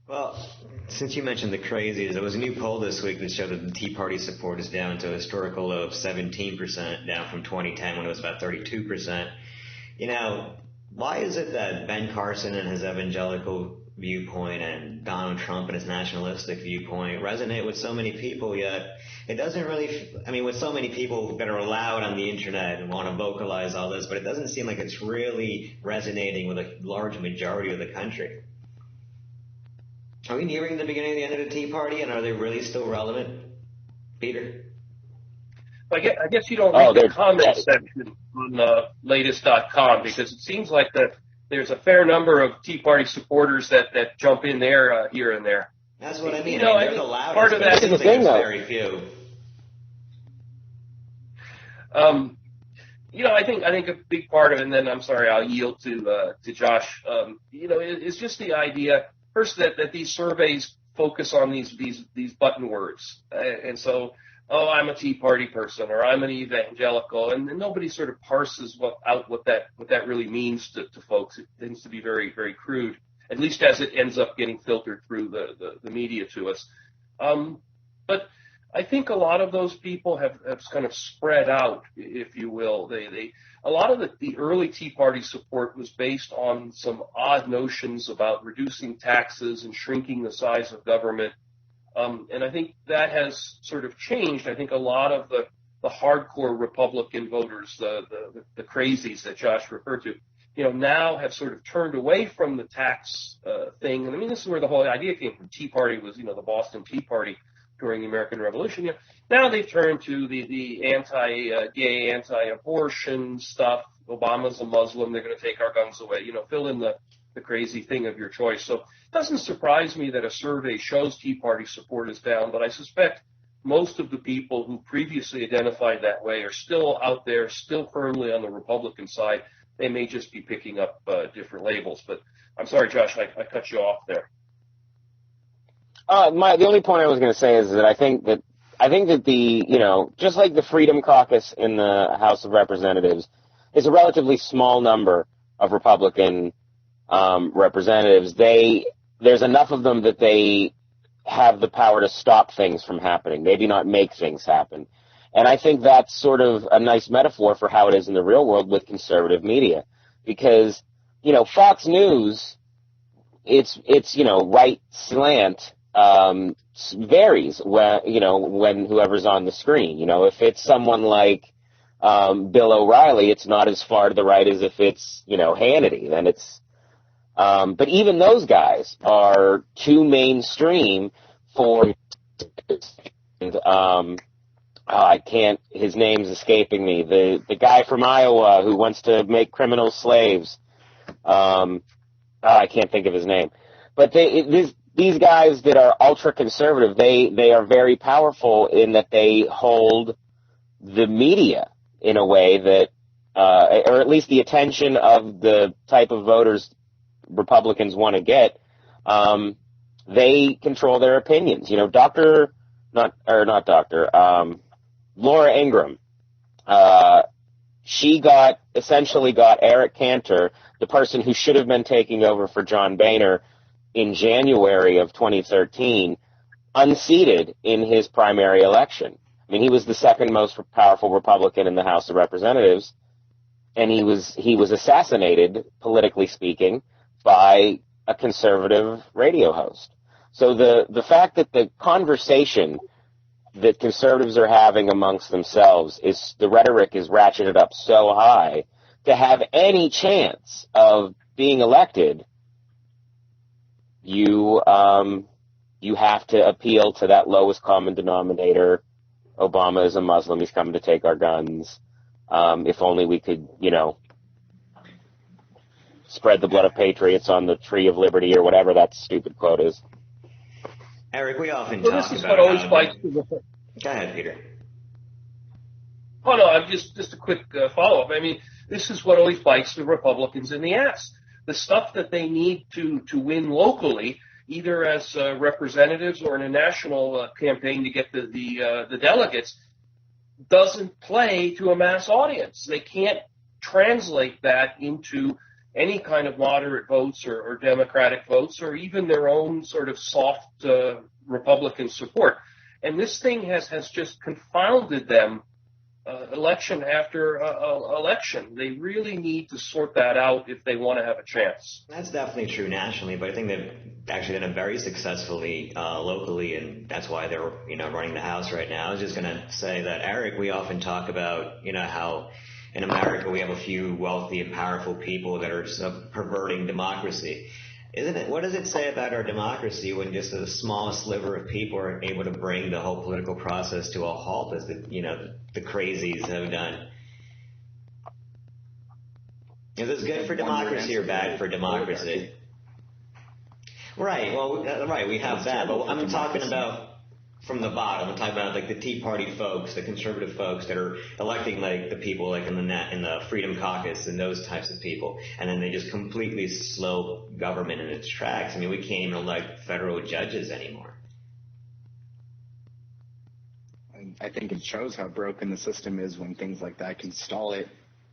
Well, since you mentioned the crazies, there was a new poll this week that showed that the Tea Party support is down to a historical low of 17%, down from 2010 when it was about 32%. You know, why is it that Ben Carson and his evangelical viewpoint and Donald Trump and his nationalistic viewpoint resonate with so many people, yet it doesn't really, I mean, with so many people that are allowed on the internet and want to vocalize all this, but it doesn't seem like it's really resonating with a large majority of the country. Are we nearing the beginning of the end of the Tea Party, and are they really still relevant, Peter? I guess you don't read the comment section on Latest.com because it seems like there's a fair number of Tea Party supporters that jump in there here and there. That's what I mean. You know, they're the loudest. part of that is the thing, though. Very few. You know, I think a big part of it, and then I'm sorry, I'll yield to Josh. You know, it's just the idea first that these surveys focus on these button words, and so. Oh, I'm a Tea Party person, or I'm an evangelical, and nobody sort of parses what that really means to folks. It tends to be very, very crude, at least as it ends up getting filtered through the media to us. But I think a lot of those people have kind of spread out, if you will. A lot of the early Tea Party support was based on some odd notions about reducing taxes and shrinking the size of government. And I think that has sort of changed. I think a lot of the hardcore Republican voters, the crazies that Josh referred to, you know, now have sort of turned away from the tax thing. And I mean, this is where the whole idea came from. Tea Party was, you know, the Boston Tea Party during the American Revolution. You know, now they've turned to the anti-gay, anti-abortion stuff. Obama's a Muslim. They're going to take our guns away. You know, fill in the crazy thing of your choice. So it doesn't surprise me that a survey shows Tea Party support is down, but I suspect most of the people who previously identified that way are still out there, still firmly on the Republican side. They may just be picking up different labels. But I'm sorry, Josh, I cut you off there. The only point I was going to say is that I think that the, you know, just like the Freedom Caucus in the House of Representatives is a relatively small number of Republican representatives, there's enough of them that they have the power to stop things from happening, maybe not make things happen. And I think that's sort of a nice metaphor for how it is in the real world with conservative media. Because, you know, Fox News, it's you know, right slant, varies when whoever's on the screen. You know, if it's someone like Bill O'Reilly, it's not as far to the right as if it's, you know, Hannity. Then it's but even those guys are too mainstream for, his name's escaping me. The guy from Iowa who wants to make criminals slaves. I can't think of his name. But these guys that are ultra conservative, they are very powerful in that they hold the media in a way that, or at least the attention of the type of voters Republicans want to get, they control their opinions. You know, Laura Ingraham, she essentially got Eric Cantor, the person who should have been taking over for John Boehner in January of 2013, unseated in his primary election. I mean, he was the second most powerful Republican in the House of Representatives, and he was assassinated, politically speaking, by a conservative radio host. So the fact that the conversation that conservatives are having amongst themselves is, the rhetoric is ratcheted up so high, to have any chance of being elected, you have to appeal to that lowest common denominator. Obama is a Muslim. He's coming to take our guns. If only we could, you know, spread the blood of patriots on the tree of liberty, or whatever that stupid quote is. Eric, we often talk This is about what always bites. Go ahead, Peter. Oh no, I'm just a quick follow-up. I mean, this is what always bites the Republicans in the ass. The stuff that they need to win locally, either as representatives or in a national campaign to get the delegates, doesn't play to a mass audience. They can't translate that into any kind of moderate votes or Democratic votes or even their own sort of soft Republican support. And this thing has just confounded them election after election. They really need to sort that out if they want to have a chance. That's definitely true nationally, but I think they've actually done it very successfully locally, and that's why they're running the House right now. I was just going to say that, Eric, we often talk about how in America we have a few wealthy and powerful people that are perverting democracy. Isn't it? What does it say about our democracy when just a small sliver of people are able to bring the whole political process to a halt, as the crazies have done? Is this good for democracy or bad for democracy? Right. Well, right. We have that, but I'm talking about from the bottom. I'm talking about like the Tea Party folks, the conservative folks that are electing like the people like in the Freedom Caucus and those types of people, and then they just completely slow government in its tracks. I mean, we can't even elect federal judges anymore. I think it shows how broken the system is when things like that can stall it,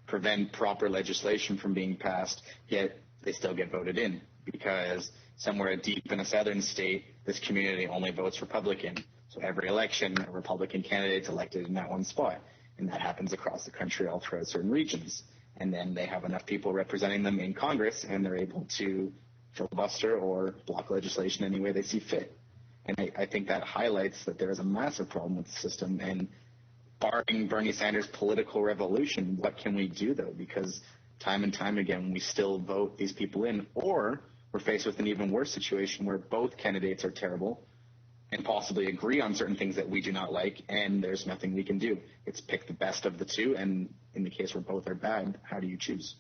prevent proper legislation from being passed, yet they still get voted in because somewhere deep in a southern state, this community only votes Republican. So every election, a Republican candidate's elected in that one spot. And that happens across the country all throughout certain regions. And then they have enough people representing them in Congress, and they're able to filibuster or block legislation any way they see fit. And I think that highlights that there is a massive problem with the system. And barring Bernie Sanders' political revolution, what can we do, though? Because time and time again, we still vote these people in, or we're faced with an even worse situation where both candidates are terrible and possibly agree on certain things that we do not like, and there's nothing we can do. It's pick the best of the two, and in the case where both are bad, how do you choose?